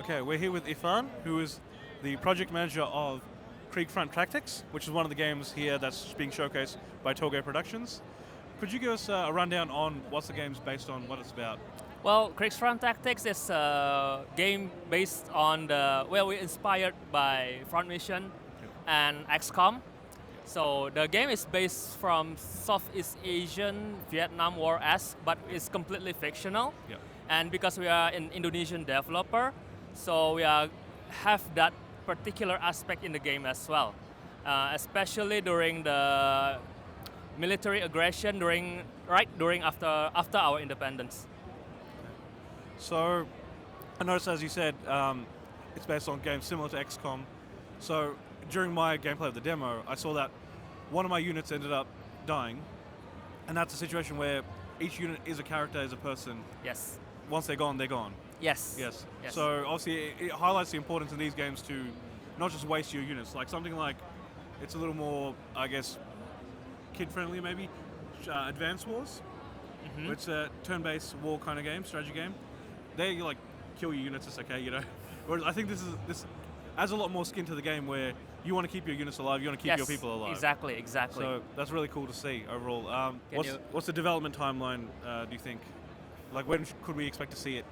Okay, we're here with Ifan, who is the project manager of Kriegsfront Tactics, which is one of the games here that's being showcased by Toge Productions. Could you give us a rundown on what's the game's based on, what it's about? Well, Kriegsfront Tactics is a game based on we're inspired by Front Mission and XCOM. So the game is based from Southeast Asian Vietnam War-esque, but it's completely fictional. Yeah. And because we are an Indonesian developer, so we have that particular aspect in the game as well, especially during the military aggression during after our independence. So, I noticed, as you said, it's based on games similar to XCOM. So, during my gameplay of the demo, I saw that one of my units ended up dying, and that's a situation where each unit is a character, is a person. Yes. Once they're gone, they're gone. Yes. Yes. So, obviously, it highlights the importance in these games to not just waste your units. Like something like, it's a little more, I guess, kid-friendly maybe, Advance Wars. Mm-hmm. It's a turn-based war kind of game, strategy game. There you like kill your units, it's okay, you know. Whereas I think this adds a lot more skin to the game where you want to keep your units alive, you want to keep your people alive. Exactly. So that's really cool to see overall. What's the development timeline, do you think? Like when could we expect to see it?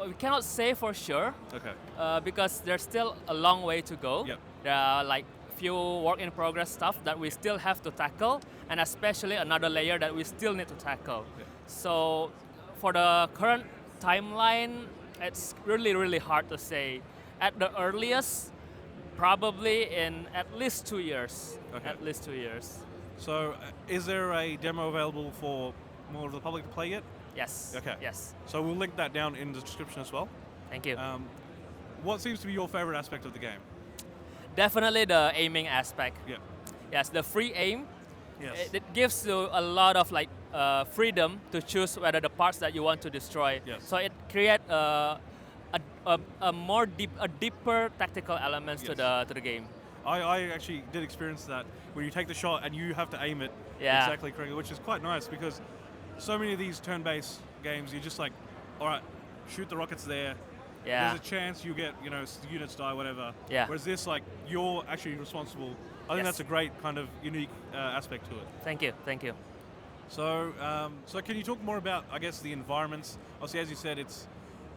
We cannot say for sure. Okay. Because there's still a long way to go. Yep. There are like few work in progress stuff that we still have to tackle, and especially another layer that we still need to tackle. Yep. So for the current timeline, it's really hard to say. At the earliest, probably in at least 2 years. Okay. At least 2 years. So is there a demo available for more of the public to play yet? Yes. Okay. Yes. So we'll link that down in the description as well. Thank you. What seems to be your favorite aspect of the game? Definitely the aiming aspect. Yeah. Yes, the free aim. Yes. It gives you a lot of freedom to choose whether the parts that you want to destroy. Yes. So it creates a deeper tactical elements to the game. I actually did experience that where you take the shot and you have to aim it exactly correctly, which is quite nice because so many of these turn-based games, you're just like, all right, shoot the rockets there. Yeah. There's a chance you get, units die, whatever. Yeah. Whereas this, like, you're actually responsible. I think that's a great kind of unique aspect to it. Thank you. So, so can you talk more about, I guess, the environments? Obviously, as you said, it's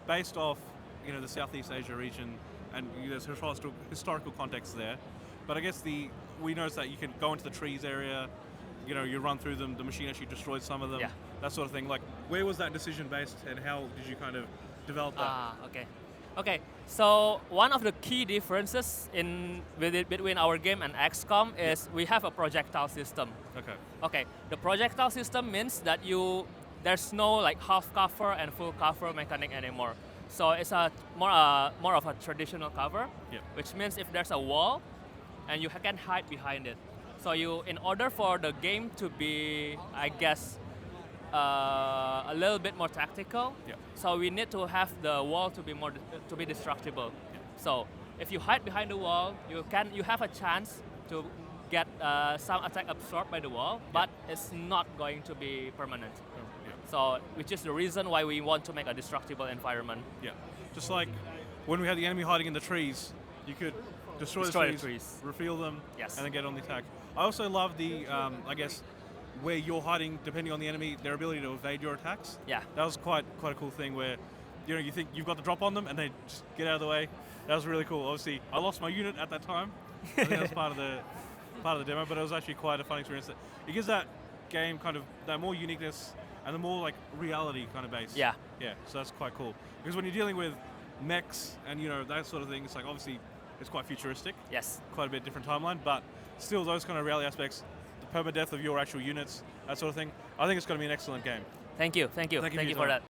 based off, the Southeast Asia region, and there's historical context there. But I guess we noticed that you can go into the trees area. You run through them. The machine actually destroys some of them. Yeah. That sort of thing. Like, where was that decision based, and how did you kind of develop that? Okay. So one of the key differences between our game and XCOM is we have a projectile system. Okay. The projectile system means that there's no like half cover and full cover mechanic anymore. So it's more of a traditional cover, which means if there's a wall, and you can hide behind it. So in order for the game to be, I guess, a little bit more tactical, so we need to have the wall to be destructible. So if you hide behind the wall, you have a chance to get some attack absorbed by the wall, but it's not going to be permanent. So which is the reason why we want to make a destructible environment. Yeah, just like when we had the enemy hiding in the trees, you could destroy the trees, reveal them, and then get on the attack. I also love the, I guess, where you're hiding, depending on the enemy, their ability to evade your attacks. Yeah. That was quite a cool thing where, you think you've got the drop on them and they just get out of the way. That was really cool. Obviously, I lost my unit at that time. I think that was part of the demo, but it was actually quite a fun experience. It gives that game kind of that more uniqueness and the more like reality kind of base. Yeah. Yeah. So that's quite cool because when you're dealing with mechs and that sort of thing, it's like obviously it's quite futuristic. Yes. Quite a bit different timeline, but still those kind of reality aspects, the permadeath of your actual units, that sort of thing. I think it's going to be an excellent game. Thank you for that.